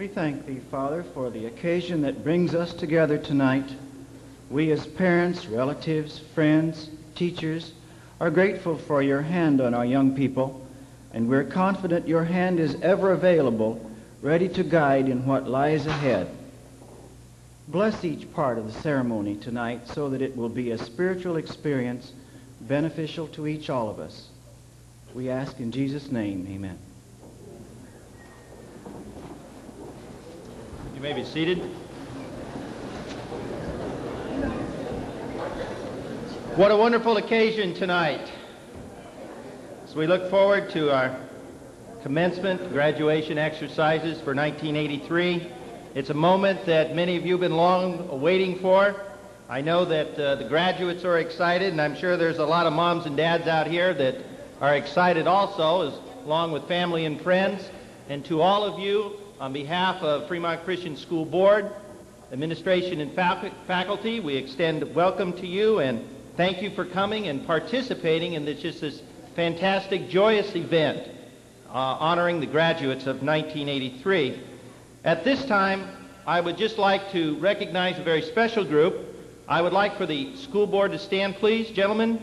We thank Thee, Father, for the occasion that brings us together tonight. We as parents, relatives, friends, teachers are grateful for Your hand on our young people, and we're confident Your hand is ever available, ready to guide in what lies ahead. Bless each part of the ceremony tonight so that it will be a spiritual experience beneficial to all of us. We ask in Jesus' name, amen. You may be seated. What a wonderful occasion tonight. As we look forward to our commencement graduation exercises for 1983, it's a moment that many of you have been long waiting for. I know that the graduates are excited, and I'm sure there's a lot of moms and dads out here that are excited also, along with family and friends. And to all of you, on behalf of Fremont Christian School Board, administration, and faculty, we extend welcome to you and thank you for coming and participating in this fantastic, joyous event honoring the graduates of 1983. At this time, I would just like to recognize a very special group. I would like for the school board to stand, please, gentlemen.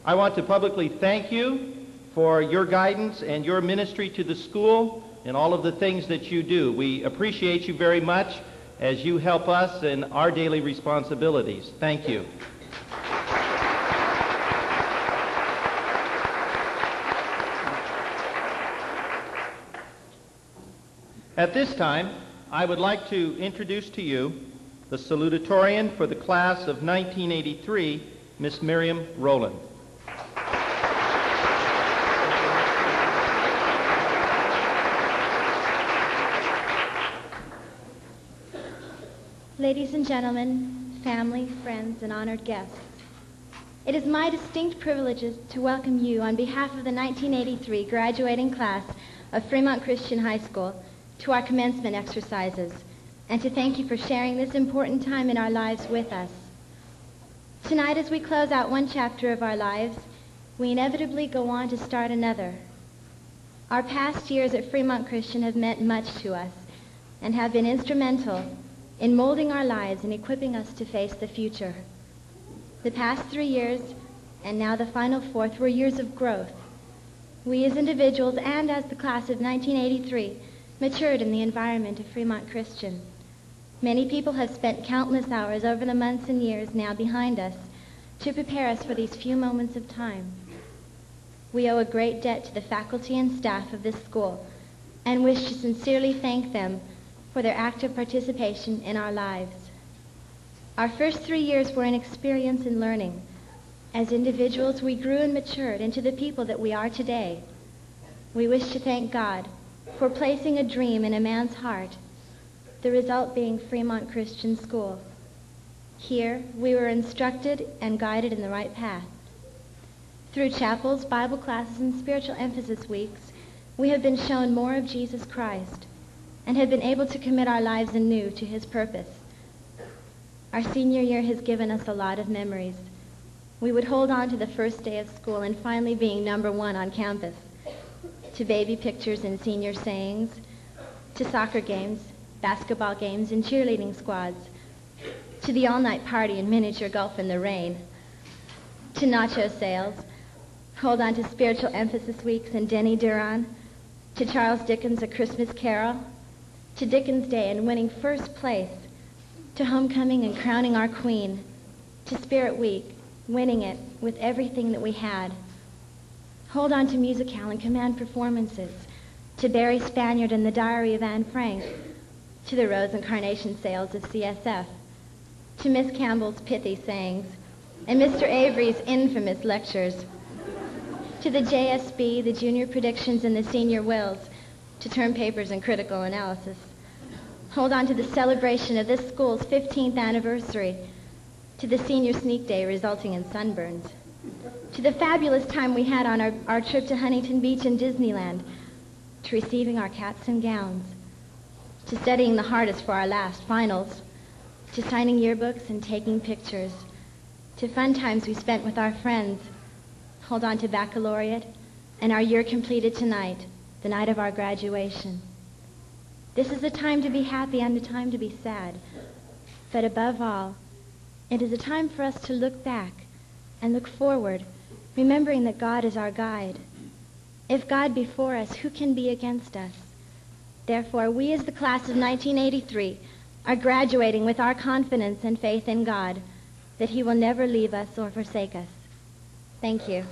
I want to publicly thank you for your guidance and your ministry to the school and all of the things that you do. We appreciate you very much as you help us in our daily responsibilities. Thank you. At this time, I would like to introduce to you The salutatorian for the class of 1983, Miss Miriam Rowland. Ladies and gentlemen, family, friends, and honored guests, it is my distinct privilege to welcome you on behalf of the 1983 graduating class of Fremont Christian High School to our commencement exercises, and to thank you for sharing this important time in our lives with us. Tonight, as we close out one chapter of our lives, we inevitably go on to start another. Our past years at Fremont Christian have meant much to us and have been instrumental in molding our lives and equipping us to face the future. The past 3 years, and now the final fourth, were years of growth. We as individuals and as the class of 1983 matured in the environment of Fremont Christian. Many people have spent countless hours over the months and years now behind us to prepare us for these few moments of time. We owe a great debt to the faculty and staff of this school and wish to sincerely thank them for their active participation in our lives. Our first 3 years were an experience in learning. As individuals, we grew and matured into the people that we are today. We wish to thank God for placing a dream in a man's heart, the result being Fremont Christian School. Here, we were instructed and guided in the right path. Through chapels, Bible classes, and spiritual emphasis weeks, we have been shown more of Jesus Christ and have been able to commit our lives anew to his purpose. Our senior year has given us a lot of memories. We would hold on to the first day of school and finally being number one on campus, to baby pictures and senior sayings, to soccer games, basketball games, and cheerleading squads, to the all-night party and miniature golf in the rain, to nacho sales, hold on to spiritual emphasis weeks and Denny Duran, to Charles Dickens' A Christmas Carol, to Dickens Day and winning first place, to homecoming and crowning our queen, to Spirit Week, winning it with everything that we had. Hold on to musicale and command performances, to Barry Spaniard and the Diary of Anne Frank, to the Rose and Carnation sales of CSF, to Miss Campbell's pithy sayings, and Mr. Avery's infamous lectures, to the JSB, the junior predictions, and the senior wills, to term papers and critical analysis. Hold on to the celebration of this school's 15th anniversary, to the senior sneak day resulting in sunburns, to the fabulous time we had on our trip to Huntington Beach and Disneyland, to receiving our caps and gowns, to studying the hardest for our last finals, to signing yearbooks and taking pictures, to fun times we spent with our friends. Hold on to baccalaureate and our year completed tonight, the night of our graduation. This is a time to be happy and a time to be sad. But above all, it is a time for us to look back and look forward, remembering that God is our guide. If God be for us, who can be against us? Therefore, we as the class of 1983 are graduating with our confidence and faith in God that he will never leave us or forsake us. Thank you.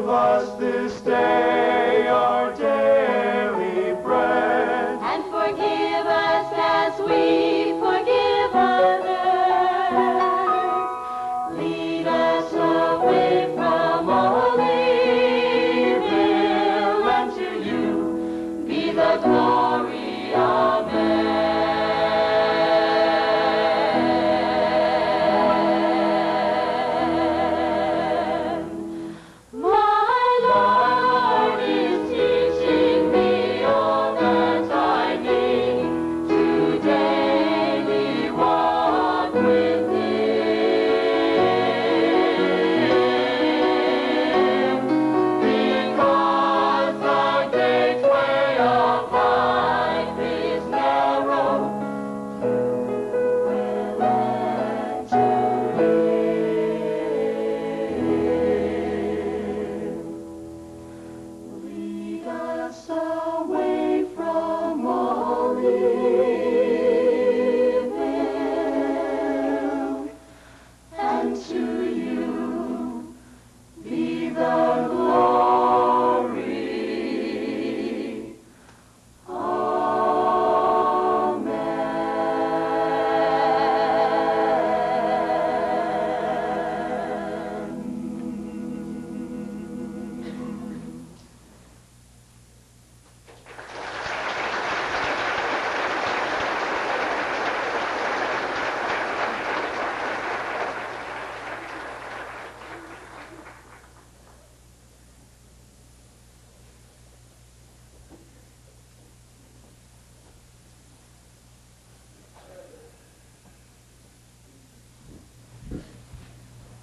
us this day our daily bread. And forgive us as we forgive others. Lead us away from all evil, and to you be the glory. Amen.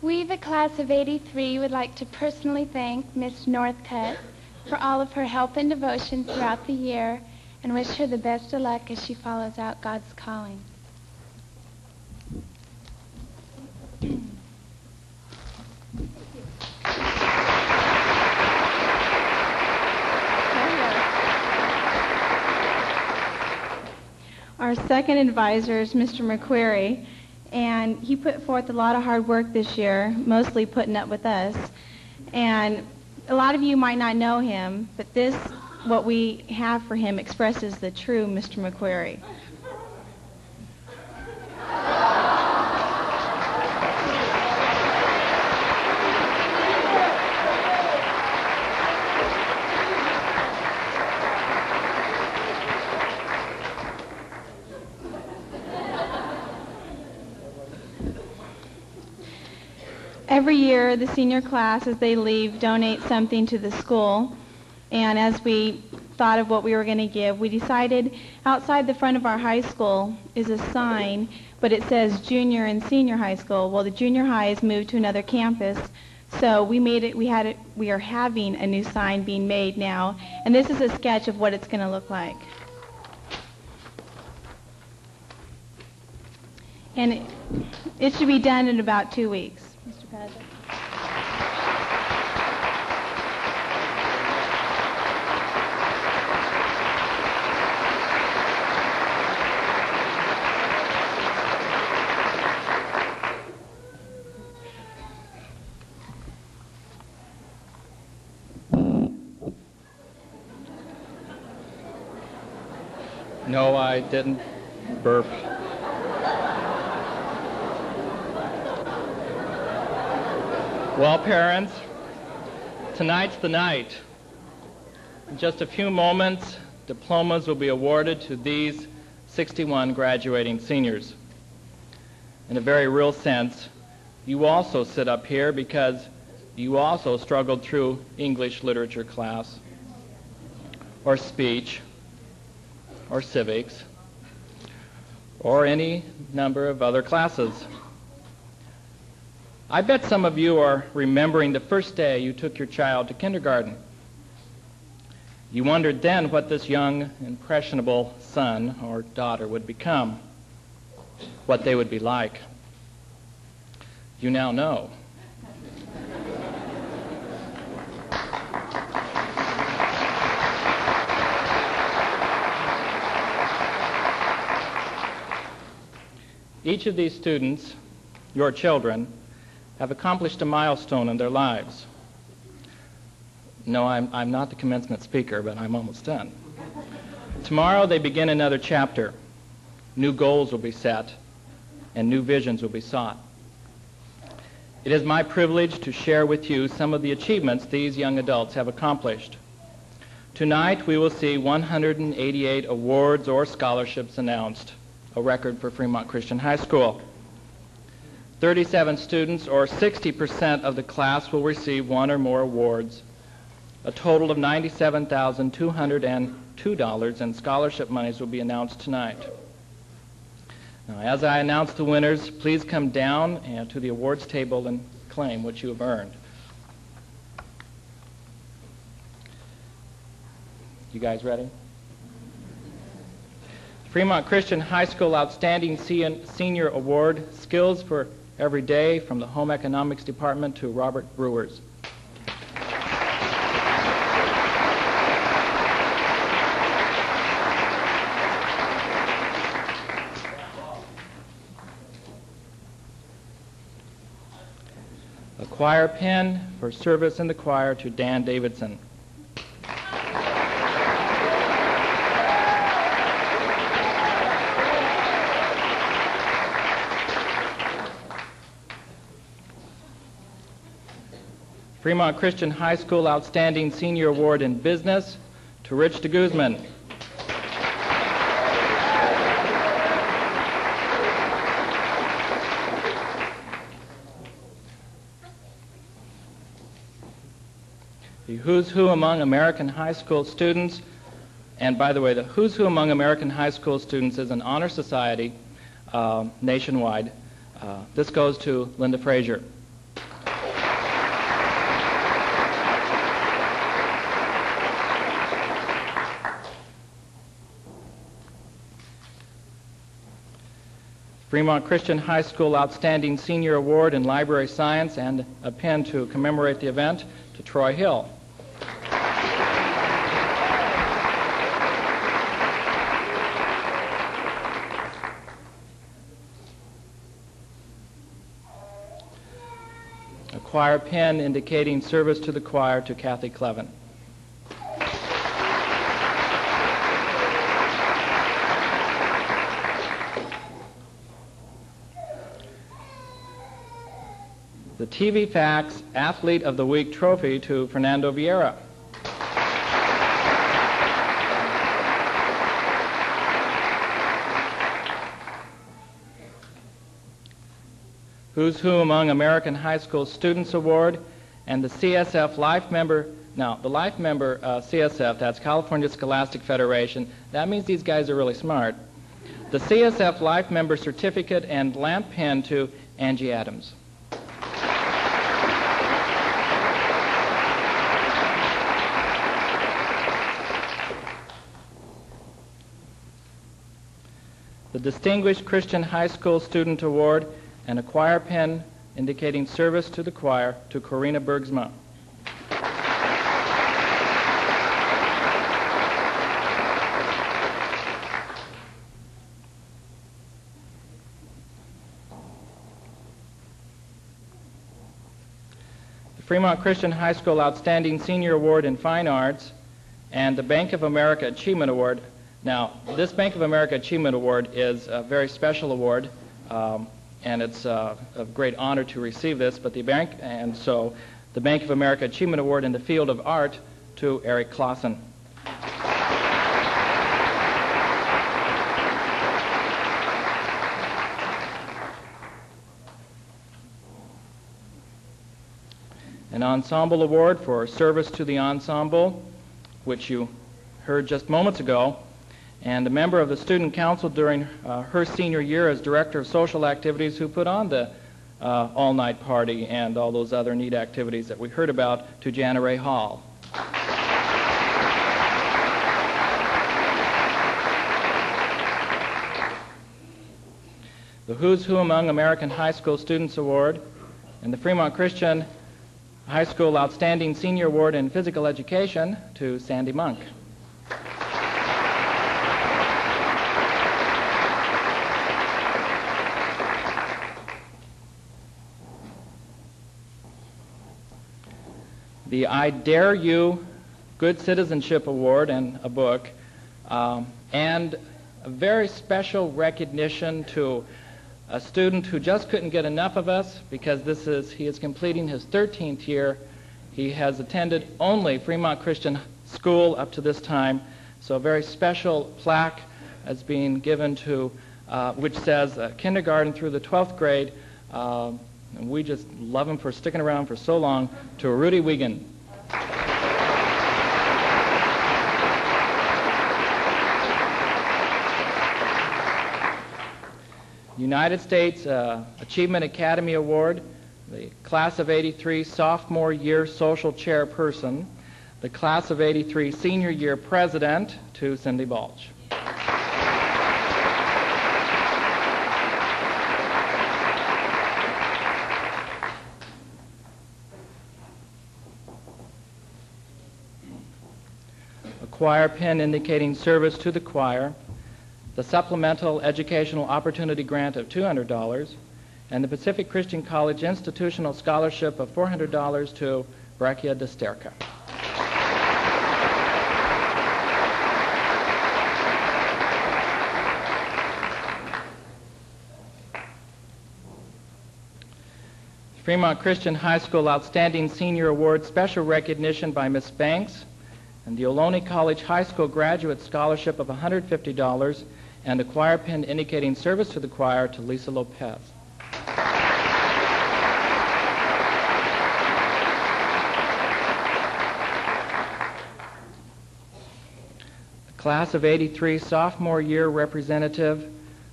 We, the class of '83, would like to personally thank Miss Northcutt for all of her help and devotion throughout the year and wish her the best of luck as she follows out God's calling. Our second advisor is Mr. McQuarrie, and he put forth a lot of hard work this year, mostly putting up with us. And a lot of you might not know him, but this, what we have for him, expresses the true Mr. McQuarrie. Every year, the senior class, as they leave, donate something to the school. And as we thought of what we were going to give, we decided outside the front of our high school is a sign, but it says junior and senior high school. Well, the junior high has moved to another campus, so we made it. We are having a new sign being made now, and this is a sketch of what it's going to look like. And it should be done in about 2 weeks. Mr. Patrick. No, I didn't burp. Well, parents, tonight's the night. In just a few moments, diplomas will be awarded to these 61 graduating seniors. In a very real sense, you also sit up here because you also struggled through English literature class, or speech, or civics, or any number of other classes. I bet some of you are remembering the first day you took your child to kindergarten. You wondered then what this young, impressionable son or daughter would become, what they would be like. You now know. Each of these students, your children, have accomplished a milestone in their lives. No, I'm not the commencement speaker, but I'm almost done. Tomorrow they begin another chapter. New goals will be set, and new visions will be sought. It is my privilege to share with you some of the achievements these young adults have accomplished. Tonight we will see 188 awards or scholarships announced, a record for Fremont Christian High School. 37 students, or 60% of the class, will receive one or more awards. A total of $97,202 in scholarship monies will be announced tonight. Now, as I announce the winners, please come down and to the awards table and claim what you have earned. You guys ready? Fremont Christian High School Outstanding Senior Award, Skills for Every Day, from the Home Economics Department to Robert Brewers. A choir pin for service in the choir to Dan Davidson. Fremont Christian High School Outstanding Senior Award in Business to Rich de Guzman. The Who's Who Among American High School Students, and by the way, the Who's Who Among American High School Students is an honor society nationwide. This goes to Linda Frazier. Fremont Christian High School Outstanding Senior Award in Library Science and a pin to commemorate the event to Troy Hill. A choir pin indicating service to the choir to Kathy Clevin. The TV Fax Athlete of the Week trophy to Fernando Vieira. Who's Who Among American High School Students Award and the CSF Life Member. Now, the Life Member CSF, that's California Scholastic Federation, that means these guys are really smart. The CSF Life Member Certificate and lamp pin to Angie Adams. The Distinguished Christian High School Student Award and a choir pin indicating service to the choir to Corina Bergsma. The Fremont Christian High School Outstanding Senior Award in Fine Arts and the Bank of America Achievement Award. Now, this Bank of America Achievement Award is a very special award, and it's a great honor to receive this, but the Bank of America Achievement Award in the field of art to Eric Clausen. An Ensemble Award for service to the ensemble, which you heard just moments ago, and a member of the Student Council during her senior year as Director of Social Activities who put on the all-night party and all those other neat activities that we heard about to Jana Ray Hall. The Who's Who Among American High School Students Award and the Fremont Christian High School Outstanding Senior Award in Physical Education to Sandy Monk. the I Dare You Good Citizenship Award and a book, and a very special recognition to a student who just couldn't get enough of us because he is completing his 13th year. He has attended only Fremont Christian School up to this time, so a very special plaque is being given to, which says kindergarten through the 12th grade, and we just love him for sticking around for so long, to Rudy Wiegand. United States Achievement Academy Award, the Class of '83 Sophomore Year Social Chairperson, the Class of '83 Senior Year President, to Cindy Balch. A choir pin indicating service to the choir, the Supplemental Educational Opportunity Grant of $200, and the Pacific Christian College Institutional Scholarship of $400 to Brachia Desterka. Fremont Christian High School Outstanding Senior Award, special recognition by Ms. Banks, and the Ohlone College High School Graduate Scholarship of $150, and a choir pin indicating service to the choir to Lisa Lopez. The Class of '83 Sophomore Year Representative,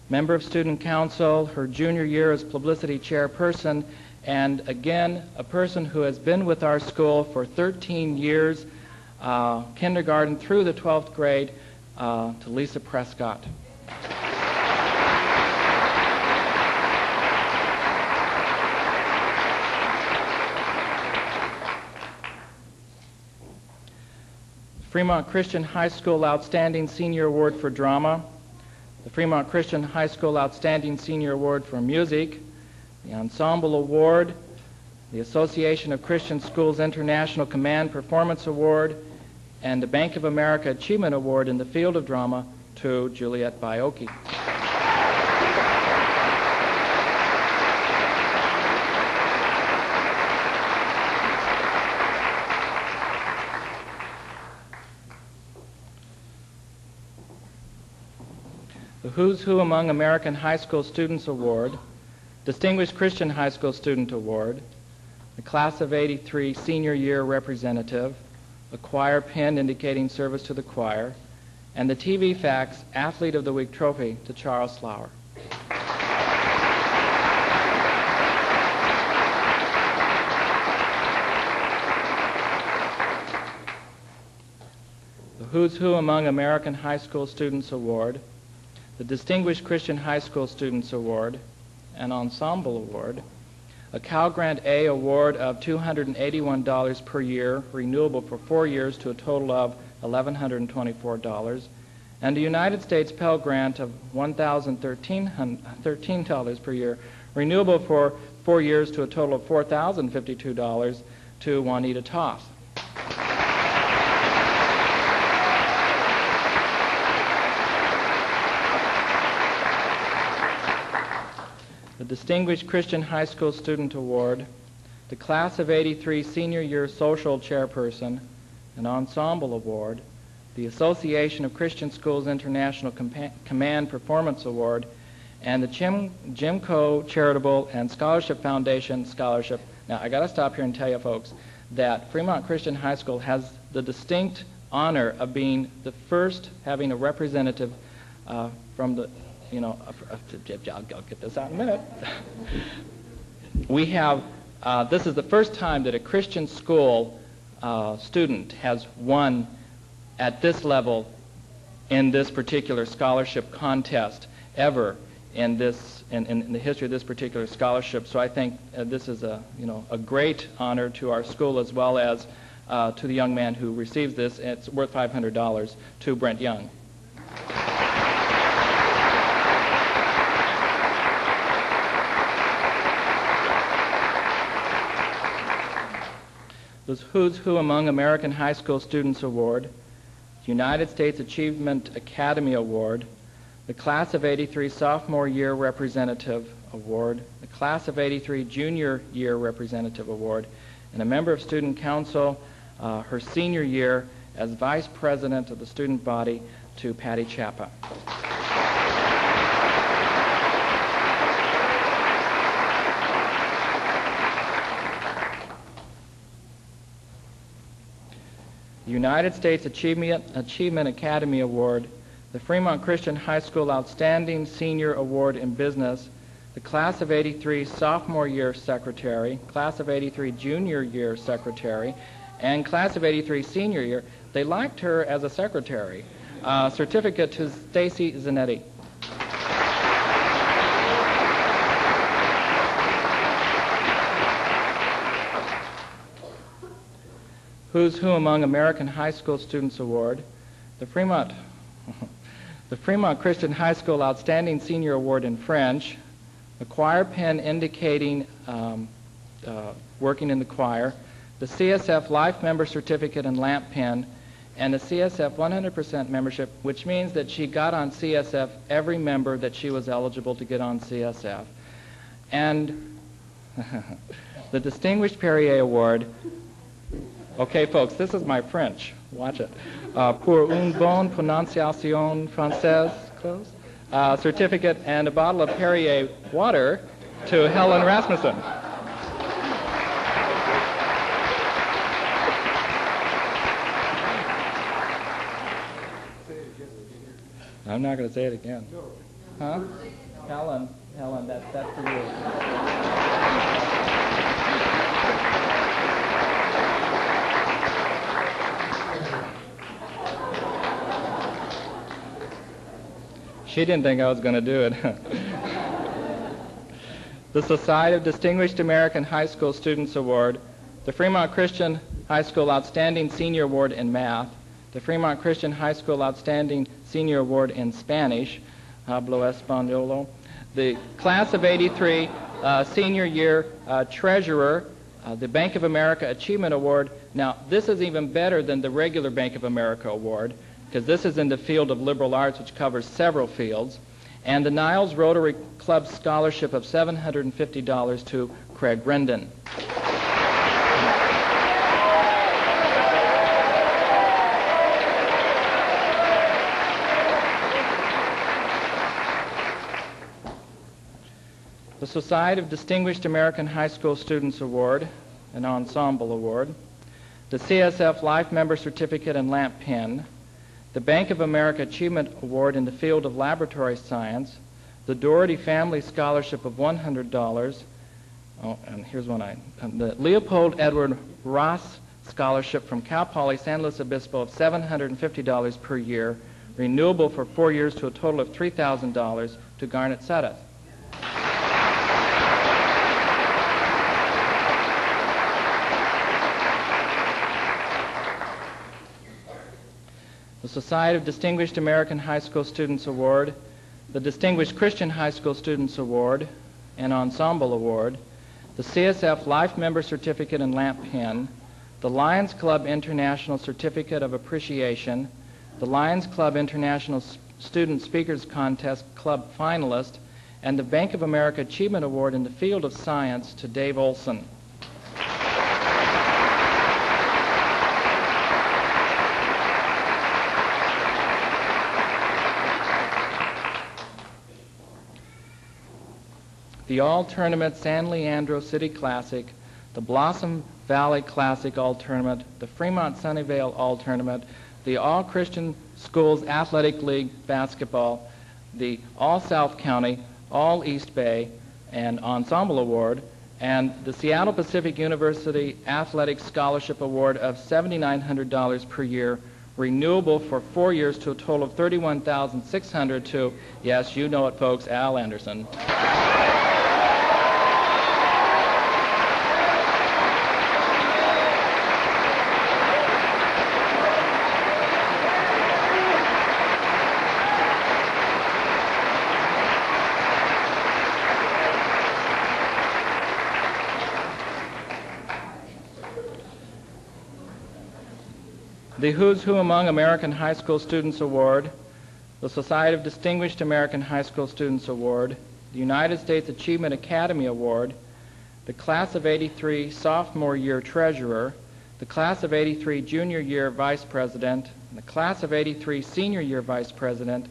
member of Student Council, her junior year as Publicity Chairperson, and again, a person who has been with our school for 13 years, kindergarten through the 12th grade, to Lisa Prescott. Fremont Christian High School Outstanding Senior Award for Drama, the Fremont Christian High School Outstanding Senior Award for Music, the Ensemble Award, the Association of Christian Schools International Command Performance Award, and the Bank of America Achievement Award in the field of drama to Juliet Baiocchi. The Who's Who Among American High School Students Award, Distinguished Christian High School Student Award, the Class of '83 Senior Year Representative, a choir pin indicating service to the choir, and the TV Fax Athlete of the Week Trophy to Charles Slower. The Who's Who Among American High School Students Award, the Distinguished Christian High School Students Award, an Ensemble Award, a Cal Grant A Award of $281 per year, renewable for 4 years to a total of $1,124, and a United States Pell Grant of $1,013 per year, renewable for 4 years to a total of $4,052 to Juanita Toth. The Distinguished Christian High School Student Award, the Class of '83 Senior Year Social Chairperson, an Ensemble Award, the Association of Christian Schools International Command Performance Award, and the Jim Coe Charitable and Scholarship Foundation Scholarship. Now, I got to stop here and tell you, folks, that Fremont Christian High School has the distinct honor of being the first having a representative from the I'll get this out in a minute. We have, this is the first time that a Christian school student has won at this level in this particular scholarship contest ever in the history of this particular scholarship. So I think this is a great honor to our school as well as to the young man who receives this. It's worth $500 to Brent Young. The the Who's Who Among American High School Students Award, United States Achievement Academy Award, the Class of '83 Sophomore Year Representative Award, the Class of '83 Junior Year Representative Award, and a member of Student Council her senior year as Vice President of the student body to Patty Chappa. The United States Achievement Academy Award, the Fremont Christian High School Outstanding Senior Award in Business, the Class of '83 Sophomore Year Secretary, Class of '83 Junior Year Secretary, and Class of '83 Senior Year. They liked her as a secretary. Certificate to Stacy Zanetti. Who's Who Among American High School Students Award, the Fremont Christian High School Outstanding Senior Award in French, the choir pen indicating working in the choir, the CSF Life Member Certificate and lamp pen, and the CSF 100% membership, which means that she got on CSF every member that she was eligible to get on CSF. And the Distinguished Perrier Award. Okay, folks, this is my French. Watch it. Pour une bonne prononciation française, close. Certificate and a bottle of Perrier water to Helen Rasmussen. I'm not going to say it again. Huh? Helen, that's for you. She didn't think I was going to do it. The Society of Distinguished American High School Students Award, the Fremont Christian High School Outstanding Senior Award in Math, the Fremont Christian High School Outstanding Senior Award in Spanish, hablo español, the Class of '83 Senior Year Treasurer, the Bank of America Achievement Award. Now, this is even better than the regular Bank of America Award, because this is in the field of liberal arts, which covers several fields, and the Niles Rotary Club Scholarship of $750 to Craig Rendon. The Society of Distinguished American High School Students Award, an ensemble award, the CSF Life Member Certificate and lamp pen, the Bank of America Achievement Award in the field of laboratory science, the Doherty Family Scholarship of $100, oh, and here's one the Leopold Edward Ross Scholarship from Cal Poly San Luis Obispo of $750 per year, renewable for 4 years to a total of $3,000 to Garnet Sudduth. The Society of Distinguished American High School Students Award, the Distinguished Christian High School Students Award, an ensemble award, the CSF Life Member Certificate and lamp pen, the Lions Club International Certificate of Appreciation, the Lions Club International Student Speakers Contest Club finalist, and the Bank of America Achievement Award in the field of science to Dave Olson. The All-Tournament San Leandro City Classic, the Blossom Valley Classic All-Tournament, the Fremont Sunnyvale All-Tournament, the All-Christian Schools Athletic League Basketball, the All-South County, All-East Bay, and Ensemble Award, and the Seattle Pacific University Athletic Scholarship Award of $7,900 per year, renewable for 4 years to a total of $31,600 to, yes, you know it, folks, Al Anderson. the Who's Who Among American High School Students Award, the Society of Distinguished American High School Students Award, the United States Achievement Academy Award, the Class of '83 Sophomore Year Treasurer, the Class of '83 Junior Year Vice President, and the Class of '83 Senior Year Vice President,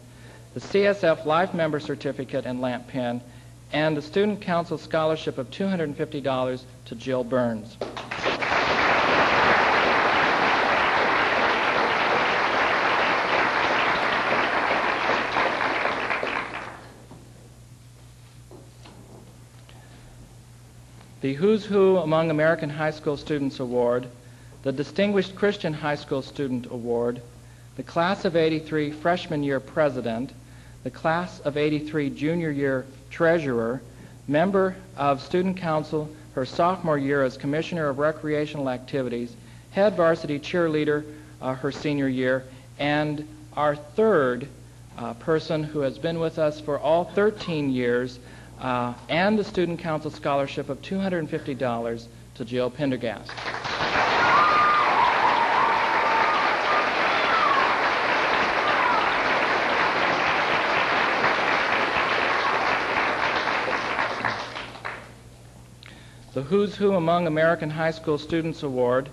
the CSF Life Member Certificate and lamp pin, and the Student Council Scholarship of $250 to Jill Burns. The Who's Who Among American High School Students Award, the Distinguished Christian High School Student Award, the Class of '83 Freshman Year President, the Class of '83 Junior Year Treasurer, member of Student Council her sophomore year as Commissioner of Recreational Activities, head varsity cheerleader her senior year, and our third person who has been with us for all 13 years, and the Student Council Scholarship of $250 to Jill Pendergast. The Who's Who Among American High School Students Award,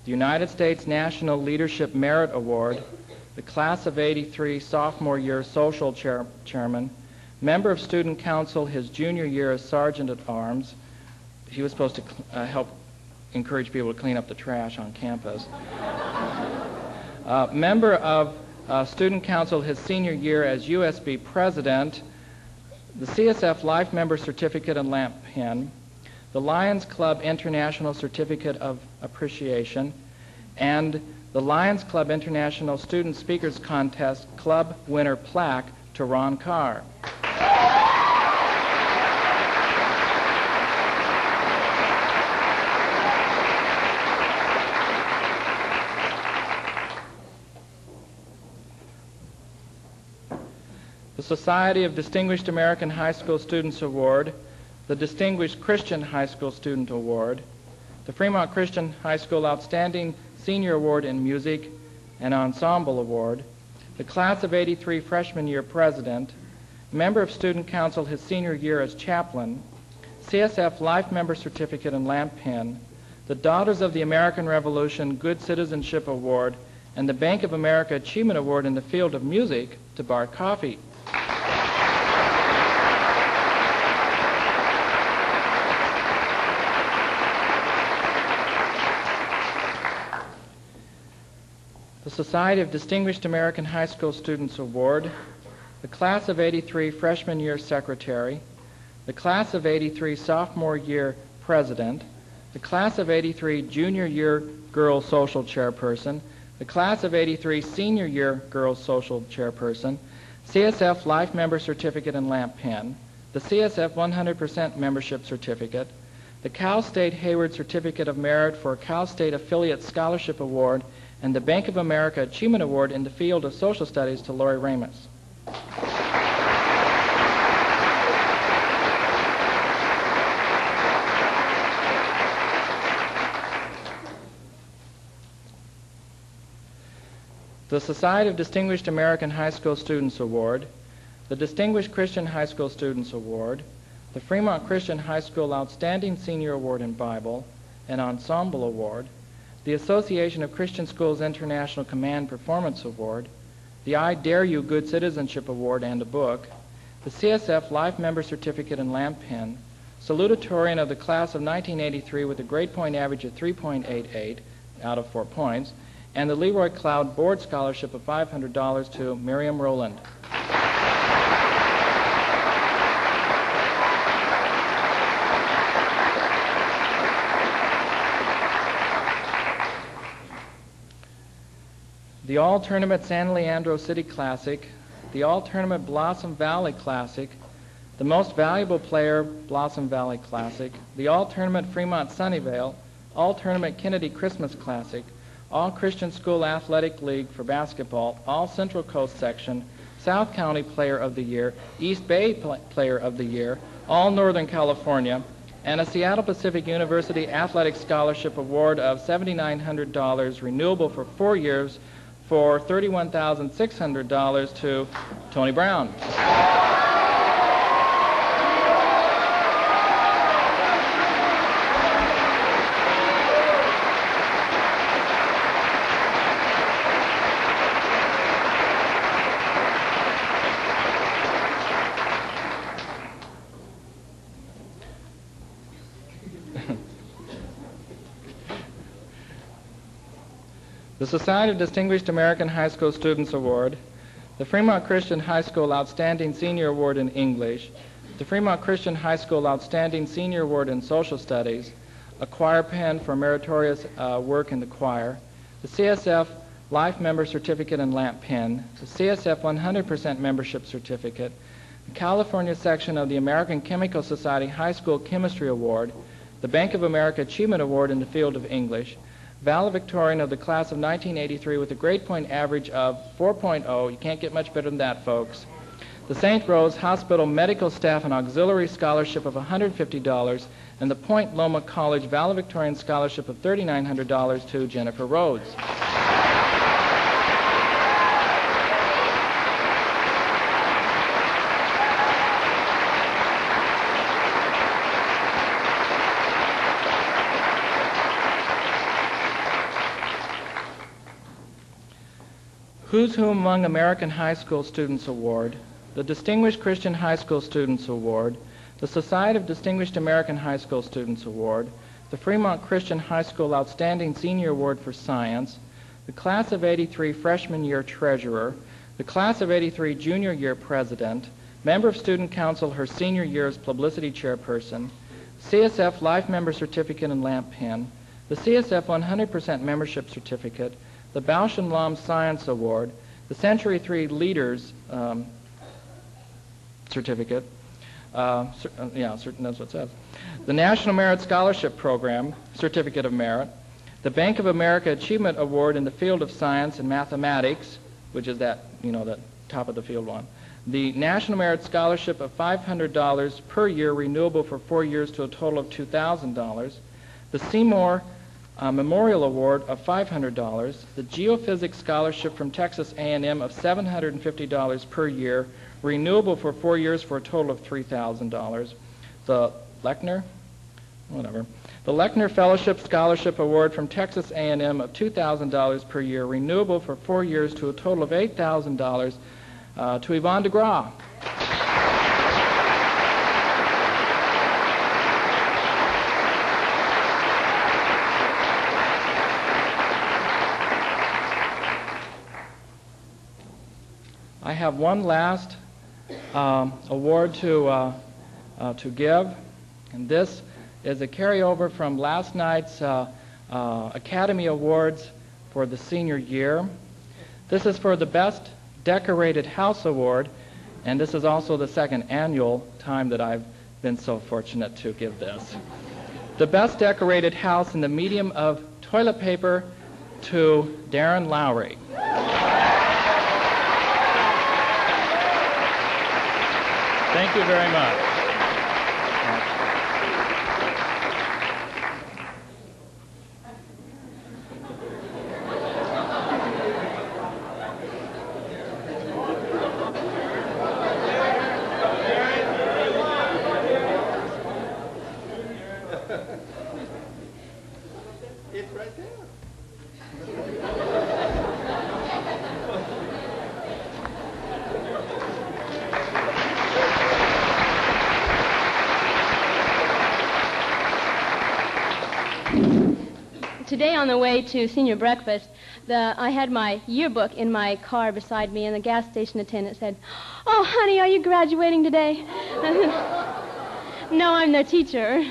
the United States National Leadership Merit Award, the Class of '83 Sophomore Year Social Chairman, member of Student Council his junior year as Sergeant at Arms. He was supposed to help encourage people to clean up the trash on campus. Member of Student Council his senior year as USB President, the CSF Life Member Certificate and lamp pin, the Lions Club International Certificate of Appreciation, and the Lions Club International Student Speakers Contest Club Winner Plaque to Ron Carr. The Society of Distinguished American High School Students Award, the Distinguished Christian High School Student Award, the Fremont Christian High School Outstanding Senior Award in Music and Ensemble Award, the Class of '83 Freshman Year President, member of Student Council his senior year as Chaplain, CSF Life Member Certificate and lamp pin, the Daughters of the American Revolution Good Citizenship Award, and the Bank of America Achievement Award in the field of music to Bart Coffey. The Society of Distinguished American High School Students Award, the Class of '83 Freshman Year Secretary, the Class of '83 Sophomore Year President, the Class of '83 Junior Year Girls Social Chairperson, the Class of '83 Senior Year Girls Social Chairperson, CSF Life Member Certificate and lamp pin, the CSF 100% Membership Certificate, the Cal State Hayward Certificate of Merit for Cal State Affiliate Scholarship Award, and the Bank of America Achievement Award in the field of Social Studies to Lori Ramus. The Society of Distinguished American High School Students Award, the Distinguished Christian High School Students Award, the Fremont Christian High School Outstanding Senior Award in Bible and Ensemble Award, the Association of Christian Schools International Command Performance Award, the I Dare You Good Citizenship Award and a book, the CSF Life Member Certificate and lamp pin, salutatorian of the class of 1983 with a grade point average of 3.88 out of 4 points, and the Leroy Cloud Board Scholarship of $500 to Miriam Rowland. The All-Tournament San Leandro City Classic, the All-Tournament Blossom Valley Classic, the Most Valuable Player Blossom Valley Classic, the All-Tournament Fremont Sunnyvale, All-Tournament Kennedy Christmas Classic, All-Christian School Athletic League for basketball, All-Central Coast Section, South County Player of the Year, East Bay Player of the Year, All-Northern California, and a Seattle Pacific University Athletic Scholarship Award of $7,900 renewable for 4 years for $31,600 to Tony Brown. The Society of Distinguished American High School Students Award, the Fremont Christian High School Outstanding Senior Award in English, the Fremont Christian High School Outstanding Senior Award in Social Studies, a choir pen for meritorious work in the choir, the CSF Life Member Certificate and Lamp Pin, the CSF 100% Membership Certificate, the California section of the American Chemical Society High School Chemistry Award, the Bank of America Achievement Award in the field of English, valedictorian of the class of 1983 with a grade point average of 4.0. You can't get much better than that, folks. The St. Rose Hospital Medical Staff and Auxiliary Scholarship of $150, and the Point Loma College valedictorian scholarship of $3,900 to Jennifer Rhodes. Who's Who Among American High School Students Award, the Distinguished Christian High School Students Award, the Society of Distinguished American High School Students Award, the Fremont Christian High School Outstanding Senior Award for Science, the Class of '83 Freshman Year Treasurer, the Class of '83 Junior Year President, Member of Student Council her senior year as Publicity Chairperson, CSF Life Member Certificate and Lamp Pin, the CSF 100% Membership Certificate, the Bausch and Lomb Science Award, the Century 3 Leaders Certificate, that's what it says, the National Merit Scholarship Program Certificate of Merit, the Bank of America Achievement Award in the field of science and mathematics, which is that, the top of the field one, the National Merit Scholarship of $500 per year, renewable for 4 years to a total of $2,000, the Seymour Memorial Award of $500, the Geophysics Scholarship from Texas A&M of $750 per year, renewable for 4 years for a total of $3,000. The Lechner Fellowship Scholarship Award from Texas A&M of $2,000 per year, renewable for 4 years to a total of $8,000 to Yvonne DeGraw. I have one last award to give, and this is a carryover from last night's Academy Awards for the senior year. This is for the Best Decorated House Award, and this is also the second annual time that I've been so fortunate to give this. The Best Decorated House in the medium of toilet paper to Darren Lowry. Thank you very much. It's right there. Today on the way to senior breakfast, I had my yearbook in my car beside me, and the gas station attendant said, "Oh, honey, are you graduating today?" I said, "No, I'm their teacher."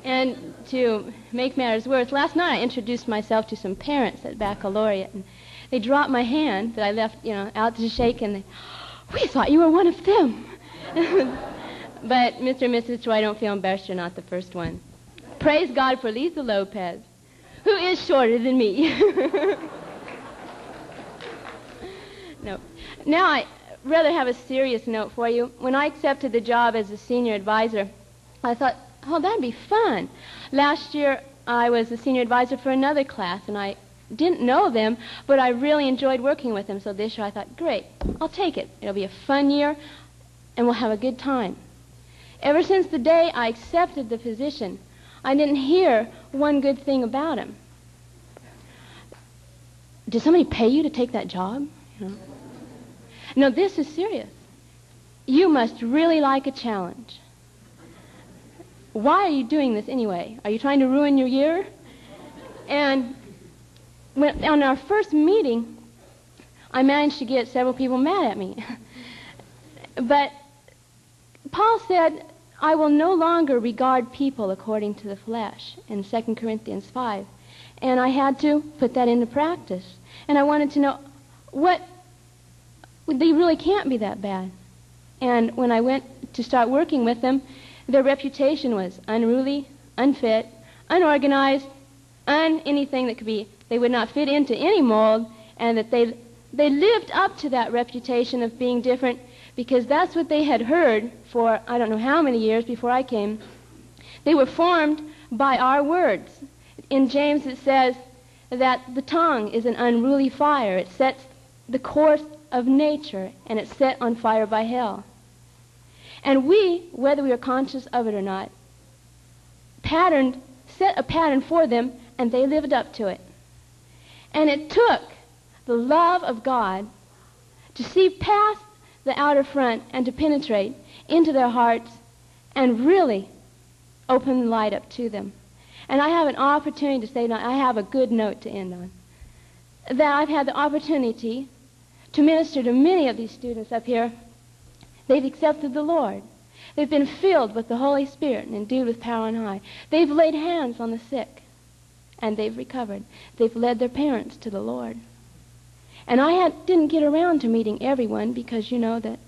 And to make matters worse, last night I introduced myself to some parents at baccalaureate, and they dropped my hand that I left, out to shake, and "We thought you were one of them." But Mr. and Mrs. Troy, don't feel embarrassed, you're not the first one. Praise God for Lisa Lopez, who is shorter than me. No. Now I'd rather have a serious note for you. When I accepted the job as a senior advisor, I thought, oh, that'd be fun. Last year, I was the senior advisor for another class, and I didn't know them, but I really enjoyed working with them. So this year I thought, great, I'll take it. It'll be a fun year, and we'll have a good time. Ever since the day I accepted the position, I didn't hear one good thing about him. Did somebody pay you to take that job? You know? No, this is serious. You must really like a challenge. Why are you doing this anyway? Are you trying to ruin your year? And on our first meeting, I managed to get several people mad at me. But Paul said, I will no longer regard people according to the flesh in 2 Corinthians 5. And I had to put that into practice. And I wanted to know, they really can't be that bad. And when I went to start working with them, their reputation was unruly, unfit, unorganized, anything that could be, they would not fit into any mold, and that they lived up to that reputation of being different because that's what they had heard for I don't know how many years before I came. They were formed by our words. In James it says that the tongue is an unruly fire. It sets the course of nature, and it's set on fire by hell. And we, whether we are conscious of it or not, set a pattern for them, and they lived up to it. And it took the love of God to see past the outer front and to penetrate into their hearts and really open the light up to them. And I have an opportunity to say, now I have a good note to end on, that I've had the opportunity to minister to many of these students up here. They've accepted the Lord. They've been filled with the Holy Spirit and endued with power on high. They've laid hands on the sick, and they've recovered. They've led their parents to the Lord. And I didn't get around to meeting everyone because you know that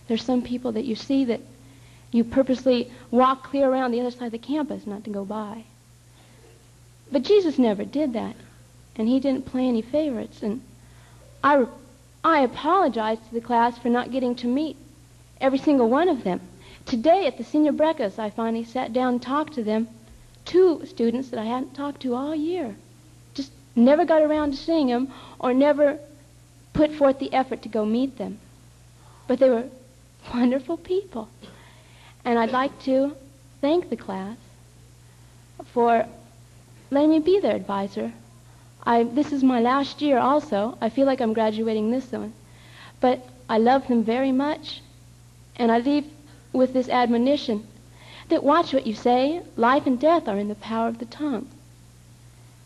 there's some people that you see that you purposely walk clear around the other side of the campus not to go by. But Jesus never did that, and he didn't play any favorites. And I apologize to the class for not getting to meet every single one of them. Today at the senior breakfast, I finally sat down and talked to them, 2 students that I hadn't talked to all year. Just never got around to seeing them or never put forth the effort to go meet them. But they were wonderful people. And I'd like to thank the class for letting me be their advisor. This is my last year also. I feel like I'm graduating this one. But I love them very much. And I leave with this admonition that watch what you say. Life and death are in the power of the tongue.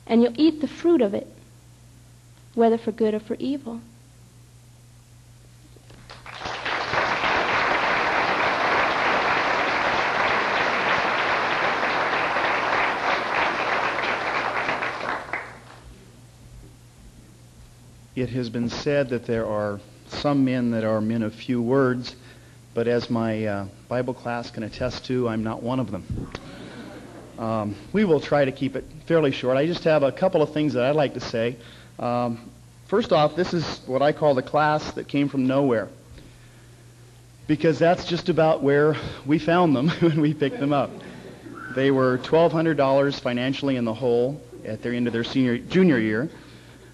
And you'll eat the fruit of it, whether for good or for evil. It has been said that there are some men that are men of few words, but as my Bible class can attest to, I'm not one of them. We will try to keep it fairly short. I just have a couple of things that I'd like to say. First off, this is what I call the class that came from nowhere, because that's just about where we found them when we picked them up. They were $1,200 financially in the hole at their end of their junior year.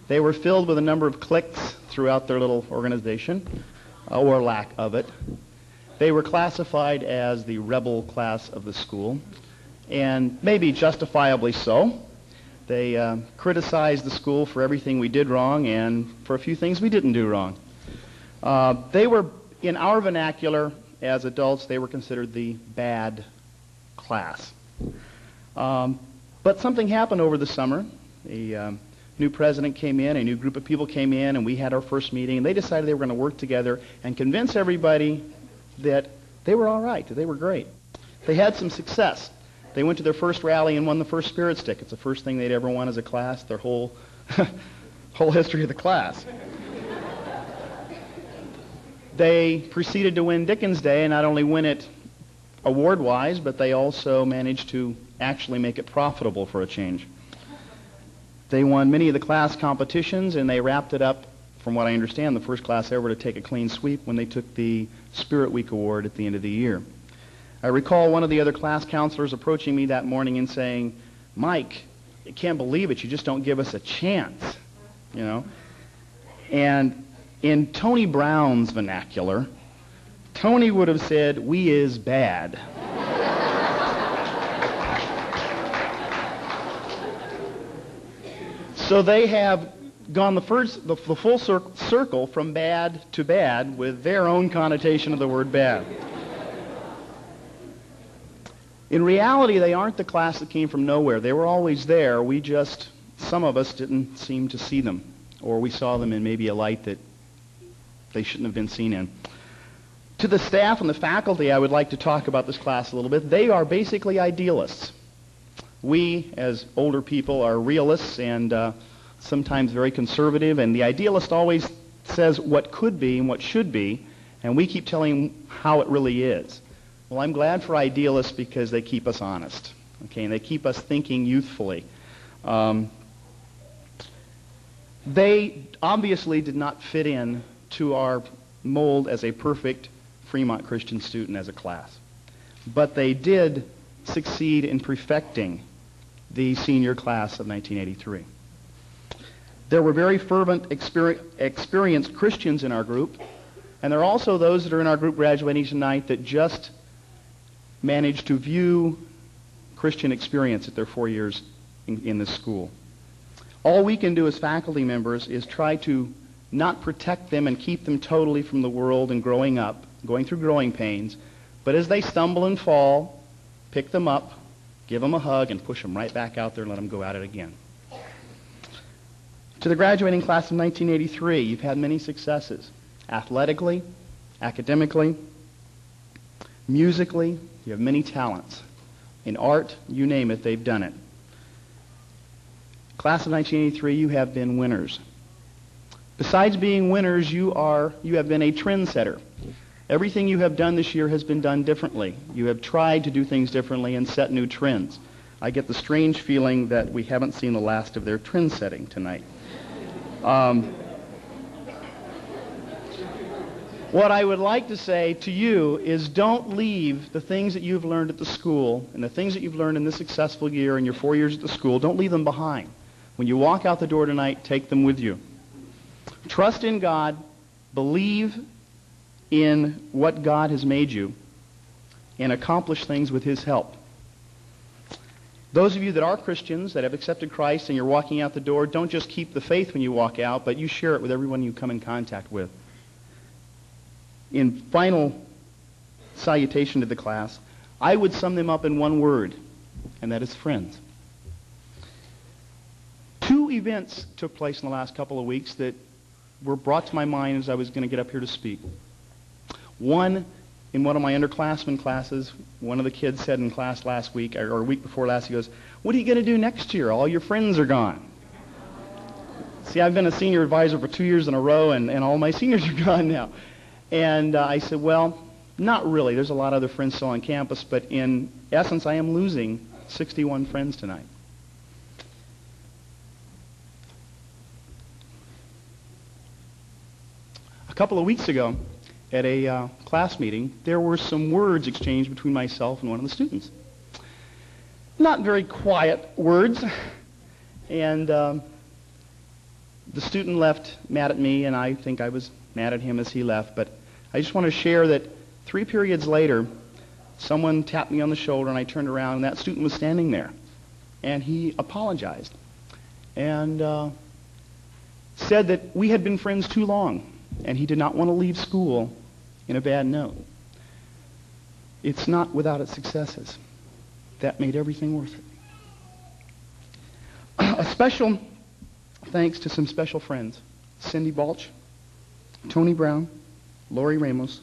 They were filled with a number of cliques throughout their little organization, or lack of it. They were classified as the rebel class of the school, and maybe justifiably so. They criticized the school for everything we did wrong and for a few things we didn't do wrong. They were, in our vernacular, as adults, they were considered the bad class. But something happened over the summer. A new president came in, a new group of people came in, and we had our first meeting, and they decided they were going to work together and convince everybody that they were all right, that they were great. They had some success. They went to their first rally and won the first Spirit Stick. It's the first thing they'd ever won as a class, their whole history of the class. They proceeded to win Dickens Day, and not only win it award-wise, but they also managed to actually make it profitable for a change. They won many of the class competitions, and they wrapped it up, from what I understand, the first class ever to take a clean sweep when they took the Spirit Week Award at the end of the year. I recall one of the other class counselors approaching me that morning and saying, "Mike, I can't believe it. You just don't give us a chance." You know? And in Tony Brown's vernacular, Tony would have said, "We is bad." So they have gone the full circle from bad to bad with their own connotation of the word bad. In reality, they aren't the class that came from nowhere. They were always there. Some of us didn't seem to see them, or we saw them in maybe a light that they shouldn't have been seen in. To the staff and the faculty, I would like to talk about this class a little bit. They are basically idealists. We, as older people, are realists and sometimes very conservative, and the idealist always says what could be and what should be, and we keep telling him how it really is. Well, I'm glad for idealists because they keep us honest, okay, and they keep us thinking youthfully. They obviously did not fit in to our mold as a perfect Fremont Christian student as a class, but they did succeed in perfecting the senior class of 1983. There were very fervent, experienced Christians in our group, and there are also those that are in our group graduating tonight that just managed to view Christian experience at their 4 years in this school. All we can do as faculty members is try to not protect them and keep them totally from the world and growing up, going through growing pains, but as they stumble and fall, pick them up, give them a hug, and push them right back out there and let them go at it again. To the graduating class of 1983, you've had many successes. Athletically, academically, musically, you have many talents. In art, you name it, they've done it. Class of 1983, you have been winners. Besides being winners, you have been a trendsetter. Everything you have done this year has been done differently. You have tried to do things differently and set new trends. I get the strange feeling that we haven't seen the last of their trend setting tonight. What I would like to say to you is don't leave the things that you've learned at the school and the things that you've learned in this successful year in your 4 years at the school, don't leave them behind. When you walk out the door tonight, take them with you. Trust in God, believe in what God has made you, and accomplish things with His help. Those of you that are Christians, that have accepted Christ, and you're walking out the door, don't just keep the faith when you walk out, but you share it with everyone you come in contact with. In final salutation to the class, I would sum them up in one word, and that is friends. Two events took place in the last couple of weeks that were brought to my mind as I was going to get up here to speak. One, in one of my underclassmen classes, one of the kids said in class last week, or a week before last, he goes, "What are you going to do next year? All your friends are gone." See, I've been a senior advisor for 2 years in a row, and all my seniors are gone now. And I said, well, not really. There's a lot of other friends still on campus, but in essence, I am losing 61 friends tonight. A couple of weeks ago, at a class meeting, there were some words exchanged between myself and one of the students. Not very quiet words, and the student left mad at me, and I think I was mad at him as he left, but I just want to share that 3 periods later, someone tapped me on the shoulder, and I turned around, and that student was standing there, and he apologized and said that we had been friends too long, and he did not want to leave school in a bad note. It's not without its successes. That made everything worth it. A special thanks to some special friends: Cindy Balch, Tony Brown, Lori Ramos,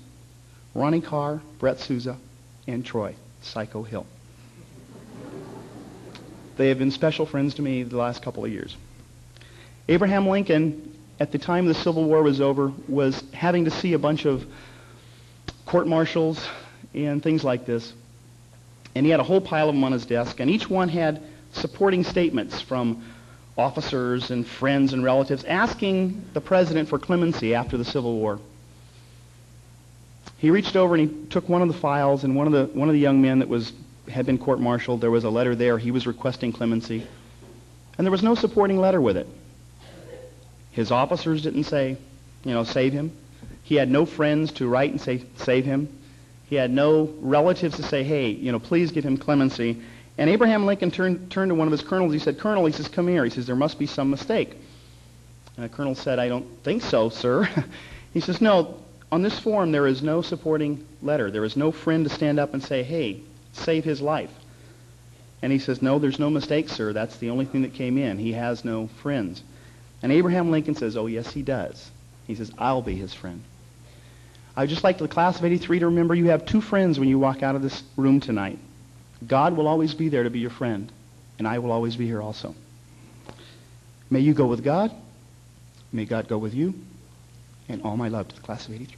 Ronnie Carr, Brett Souza, and Troy Psycho Hill. They have been special friends to me the last couple of years. Abraham Lincoln, at the time the Civil War was over, was having to see a bunch of court-martials and things like this, and he had a whole pile of them on his desk, and each one had supporting statements from officers and friends and relatives asking the president for clemency after the Civil War. He reached over and he took one of the files, and one of the young men that had been court-martialed, there was a letter there. He was requesting clemency, and there was no supporting letter with it. His officers didn't say, save him. He had no friends to write and say, save him. He had no relatives to say, hey, please give him clemency. And Abraham Lincoln turned to one of his colonels. He said, Colonel, he says, come here. He says, there must be some mistake. And the colonel said, I don't think so, sir. He says, no, on this form there is no supporting letter. There is no friend to stand up and say, hey, save his life. And he says, no, there's no mistake, sir. That's the only thing that came in. He has no friends. And Abraham Lincoln says, oh, yes, he does. He says, I'll be his friend. I'd just like the class of 83 to remember you have two friends when you walk out of this room tonight. God will always be there to be your friend, and I will always be here also. May you go with God. May God go with you. And all my love to the class of 83.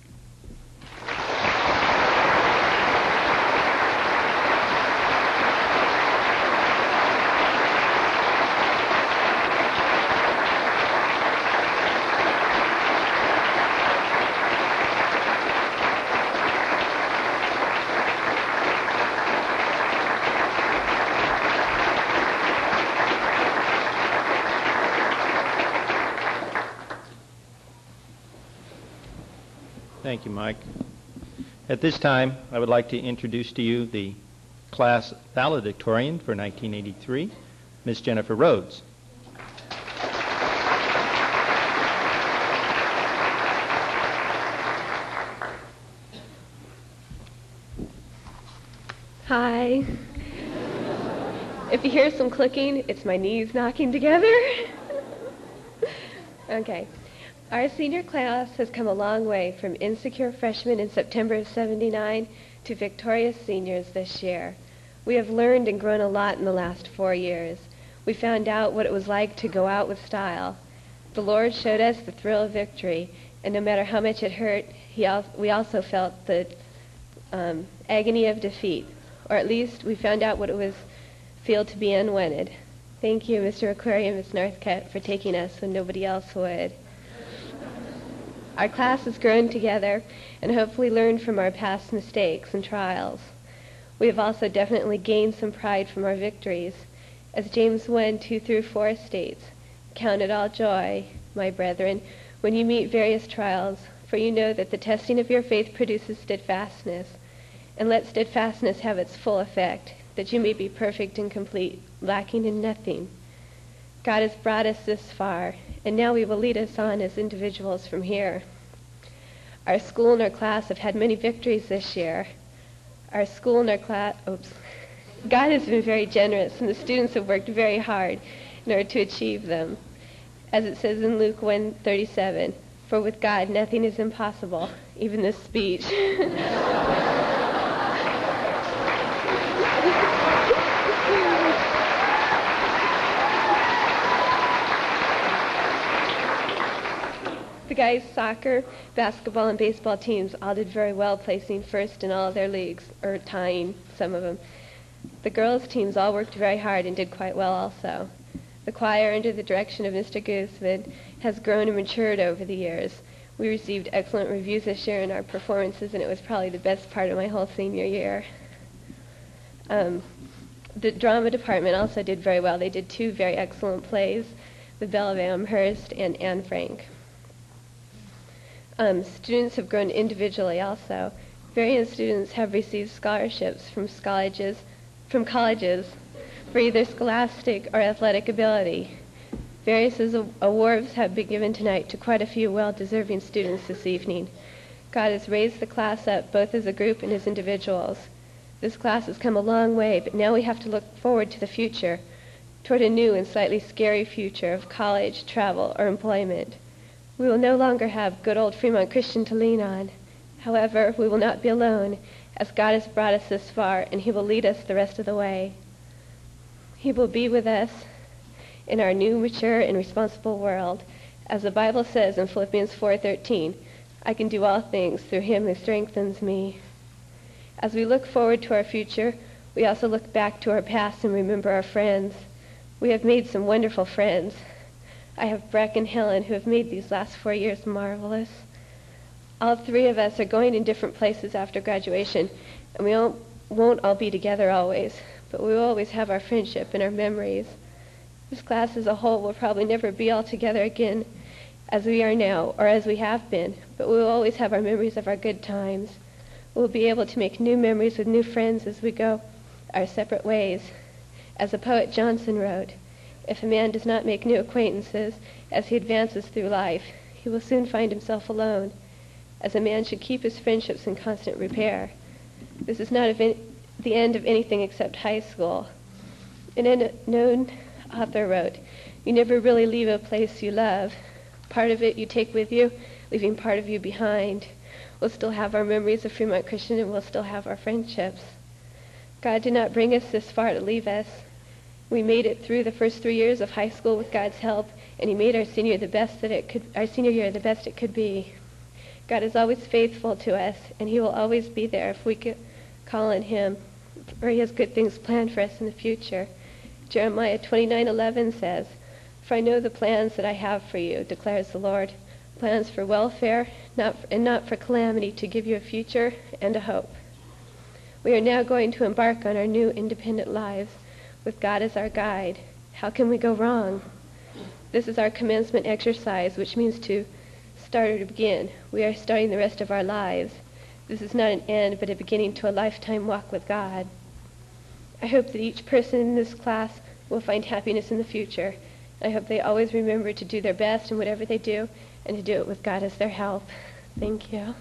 Thank you, Mike. At this time, I would like to introduce to you the class valedictorian for 1983, Miss Jennifer Rhodes. Hi. If you hear some clicking, it's my knees knocking together. Okay. Our senior class has come a long way from insecure freshmen in September of '79 to victorious seniors this year. We have learned and grown a lot in the last 4 years. We found out what it was like to go out with style. The Lord showed us the thrill of victory, and no matter how much it hurt, we also felt the agony of defeat, or at least we found out what it was feel to be unwanted. Thank you, Mr. Aquarium and Ms. Northcutt, for taking us when nobody else would. Our class has grown together and hopefully learned from our past mistakes and trials. We have also definitely gained some pride from our victories. As James 1:2-4 states, count it all joy, my brethren, when you meet various trials, for you know that the testing of your faith produces steadfastness. And let steadfastness have its full effect, that you may be perfect and complete, lacking in nothing. God has brought us this far, and now he will lead us on as individuals from here. Our school and our class have had many victories this year. Our school and our class, God has been very generous, and the students have worked very hard in order to achieve them. As it says in Luke 1:37, for with God nothing is impossible, even this speech. The guys' soccer, basketball, and baseball teams all did very well, placing first in all of their leagues, or tying some of them. The girls' teams all worked very hard and did quite well also. The choir, under the direction of Mr. Gooseman, has grown and matured over the years. We received excellent reviews this year in our performances, and it was probably the best part of my whole senior year. The drama department also did very well. They did 2 very excellent plays, The Belle of Amherst and Anne Frank. Students have grown individually also. Various students have received scholarships from colleges for either scholastic or athletic ability. Various awards have been given tonight to quite a few well-deserving students this evening. God has raised the class up both as a group and as individuals. This class has come a long way, but now we have to look forward to the future, toward a new and slightly scary future of college, travel, or employment. We will no longer have good old Fremont Christian to lean on. However, we will not be alone, as God has brought us this far, and he will lead us the rest of the way. He will be with us in our new, mature, and responsible world. As the Bible says in Philippians 4:13, I can do all things through him who strengthens me. As we look forward to our future, we also look back to our past and remember our friends. We have made some wonderful friends. I have Breck and Helen, who have made these last 4 years marvelous. All three of us are going in different places after graduation, and we won't all be together always, but we will always have our friendship and our memories. This class as a whole will probably never be all together again as we are now, or as we have been, but we will always have our memories of our good times. We'll be able to make new memories with new friends as we go our separate ways. As the poet Johnson wrote, "If a man does not make new acquaintances as he advances through life, he will soon find himself alone, as a man should keep his friendships in constant repair." This is not the end of anything except high school. An unknown author wrote, "You never really leave a place you love. Part of it you take with you, leaving part of you behind." We'll still have our memories of Fremont Christian, and we'll still have our friendships. God did not bring us this far to leave us. We made it through the first 3 years of high school with God's help, and he made our senior year the best it could be. God is always faithful to us, and he will always be there if we could call on him, for he has good things planned for us in the future. Jeremiah 29:11 says, "For I know the plans that I have for you, declares the Lord, plans for welfare and not for calamity, to give you a future and a hope." We are now going to embark on our new independent lives with God as our guide. How can we go wrong? This is our commencement exercise, which means to start or to begin. We are starting the rest of our lives. This is not an end, but a beginning to a lifetime walk with God. I hope that each person in this class will find happiness in the future. I hope they always remember to do their best in whatever they do, and to do it with God as their help. Thank you.